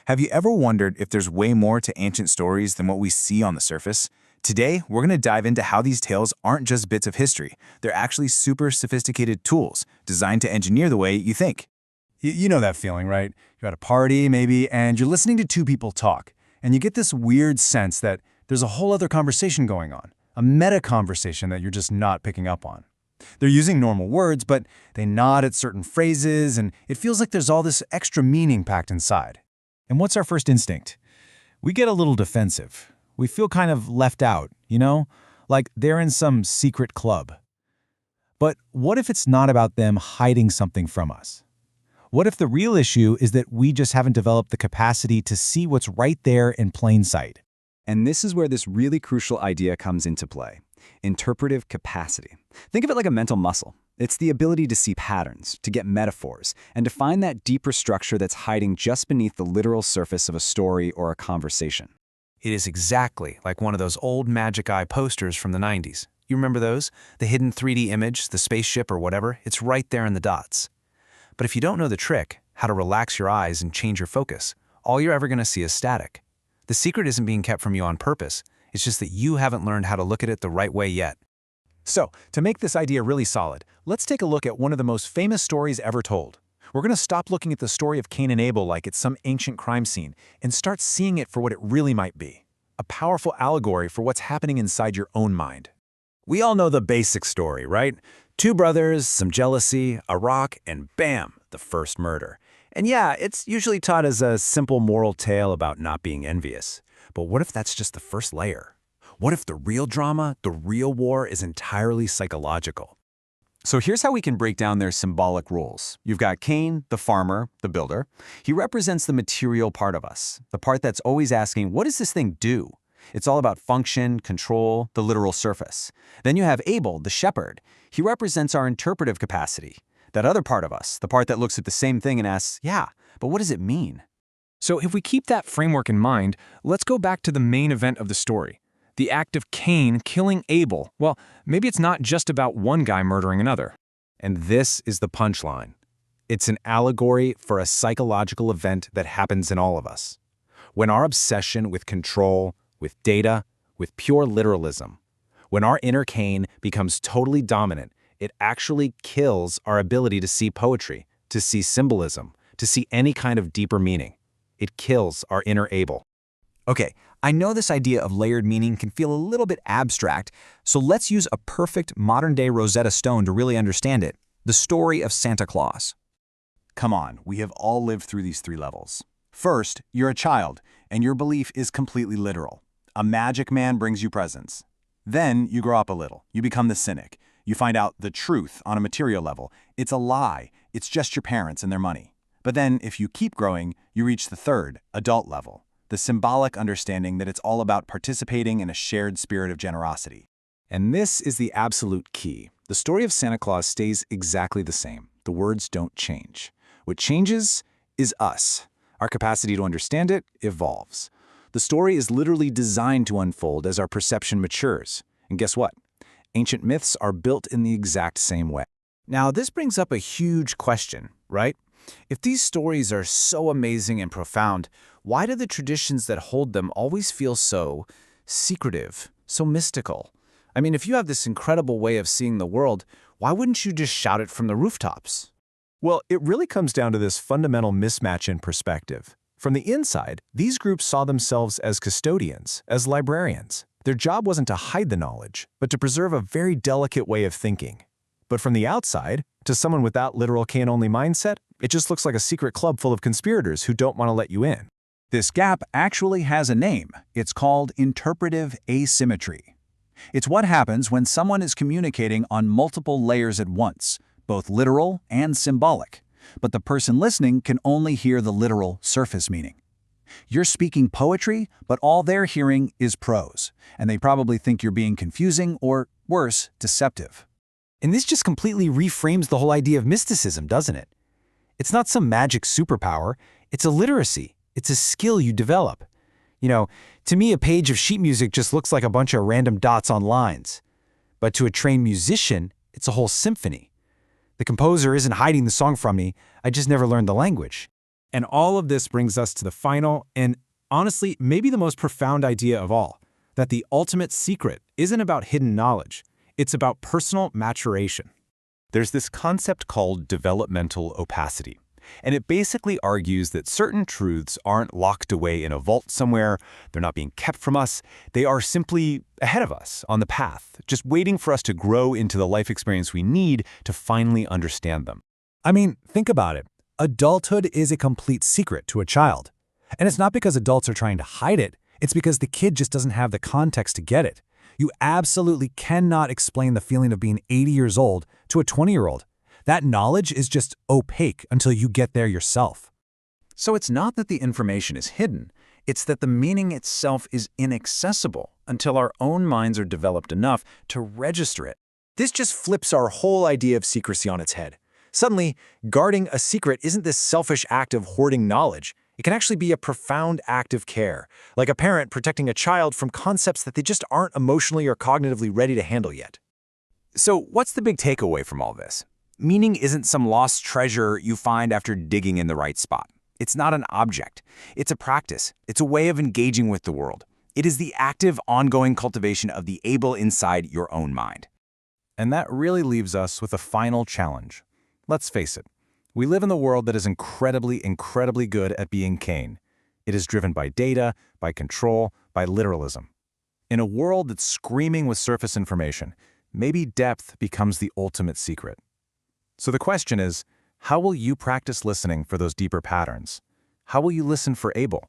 Have you ever wondered if there's way more to ancient stories than what we see on the surface? Today, we're going to dive into how these tales aren't just bits of history. They're actually super sophisticated tools designed to engineer the way you think. You know that feeling, right? You're at a party, maybe, and you're listening to two people talk, and you get this weird sense that there's a whole other conversation going on, a meta-conversation that you're just not picking up on. They're using normal words, but they nod at certain phrases, and it feels like there's all this extra meaning packed inside. And what's our first instinct? We get a little defensive. We feel kind of left out, like they're in some secret club. But what if it's not about them hiding something from us? What if the real issue is that we just haven't developed the capacity to see what's right there in plain sight? And this is where this really crucial idea comes into play: interpretive capacity. Think of it like a mental muscle. It's the ability to see patterns, to get metaphors, and to find that deeper structure that's hiding just beneath the literal surface of a story or a conversation. It is exactly like one of those old Magic Eye posters from the 90s. You remember those? The hidden 3D image, the spaceship or whatever, it's right there in the dots. But if you don't know the trick, how to relax your eyes and change your focus, all you're ever going to see is static. The secret isn't being kept from you on purpose. It's just that you haven't learned how to look at it the right way yet. So, to make this idea really solid, let's take a look at one of the most famous stories ever told. We're going to stop looking at the story of Cain and Abel like it's some ancient crime scene and start seeing it for what it really might be: a powerful allegory for what's happening inside your own mind. We all know the basic story, right? Two brothers, some jealousy, a rock, and bam, the first murder. And yeah, it's usually taught as a simple moral tale about not being envious. But what if that's just the first layer? What if the real drama, the real war, is entirely psychological? So here's how we can break down their symbolic roles. You've got Cain, the farmer, the builder. He represents the material part of us, the part that's always asking, what does this thing do? It's all about function, control, the literal surface. Then you have Abel, the shepherd. He represents our interpretive capacity, that other part of us, the part that looks at the same thing and asks, yeah, but what does it mean? So if we keep that framework in mind, let's go back to the main event of the story. The act of Cain killing Abel. Well, maybe it's not just about one guy murdering another. And this is the punchline. It's an allegory for a psychological event that happens in all of us. When our obsession with control, with data, with pure literalism, when our inner Cain becomes totally dominant, it actually kills our ability to see poetry, to see symbolism, to see any kind of deeper meaning. It kills our inner Abel. Okay, I know this idea of layered meaning can feel a little bit abstract, so let's use a perfect modern-day Rosetta Stone to really understand it: the story of Santa Claus. Come on, we have all lived through these three levels. First, you're a child, and your belief is completely literal. A magic man brings you presents. Then you grow up a little. You become the cynic. You find out the truth on a material level. It's a lie. It's just your parents and their money. But then, if you keep growing, you reach the third, adult level, the symbolic understanding that it's all about participating in a shared spirit of generosity. And this is the absolute key. The story of Santa Claus stays exactly the same. The words don't change. What changes is us. Our capacity to understand it evolves. The story is literally designed to unfold as our perception matures. And guess what? Ancient myths are built in the exact same way. Now, this brings up a huge question, right? If these stories are so amazing and profound, why do the traditions that hold them always feel so secretive, so mystical? I mean, if you have this incredible way of seeing the world, why wouldn't you just shout it from the rooftops? Well, it really comes down to this fundamental mismatch in perspective. From the inside, these groups saw themselves as custodians, as librarians. Their job wasn't to hide the knowledge, but to preserve a very delicate way of thinking. But from the outside, to someone with that literal Cain-only mindset, it just looks like a secret club full of conspirators who don't want to let you in. This gap actually has a name. It's called interpretive asymmetry. It's what happens when someone is communicating on multiple layers at once, both literal and symbolic, but the person listening can only hear the literal surface meaning. You're speaking poetry, but all they're hearing is prose, and they probably think you're being confusing or, worse, deceptive. And this just completely reframes the whole idea of mysticism, doesn't it? It's not some magic superpower. It's a literacy. It's a skill you develop. To me, a page of sheet music just looks like a bunch of random dots on lines. But to a trained musician, it's a whole symphony. The composer isn't hiding the song from me. I just never learned the language. And all of this brings us to the final and, honestly, maybe the most profound idea of all, that the ultimate secret isn't about hidden knowledge. It's about personal maturation. There's this concept called developmental opacity, and it basically argues that certain truths aren't locked away in a vault somewhere, they're not being kept from us, they are simply ahead of us on the path, just waiting for us to grow into the life experience we need to finally understand them. I mean, think about it. Adulthood is a complete secret to a child. And it's not because adults are trying to hide it, it's because the kid just doesn't have the context to get it. You absolutely cannot explain the feeling of being 80 years old to a 20-year-old. That knowledge is just opaque until you get there yourself. So it's not that the information is hidden, it's that the meaning itself is inaccessible until our own minds are developed enough to register it. This just flips our whole idea of secrecy on its head. Suddenly, guarding a secret isn't this selfish act of hoarding knowledge. It can actually be a profound act of care, like a parent protecting a child from concepts that they just aren't emotionally or cognitively ready to handle yet. So what's the big takeaway from all this? Meaning isn't some lost treasure you find after digging in the right spot. It's not an object. It's a practice. It's a way of engaging with the world. It is the active, ongoing cultivation of the able inside your own mind. And that really leaves us with a final challenge. Let's face it, we live in the world that is incredibly good at being Cain. It is driven by data, by control, by literalism. In a world that's screaming with surface information, maybe depth becomes the ultimate secret. So the question is, how will you practice listening for those deeper patterns? How will you listen for Abel,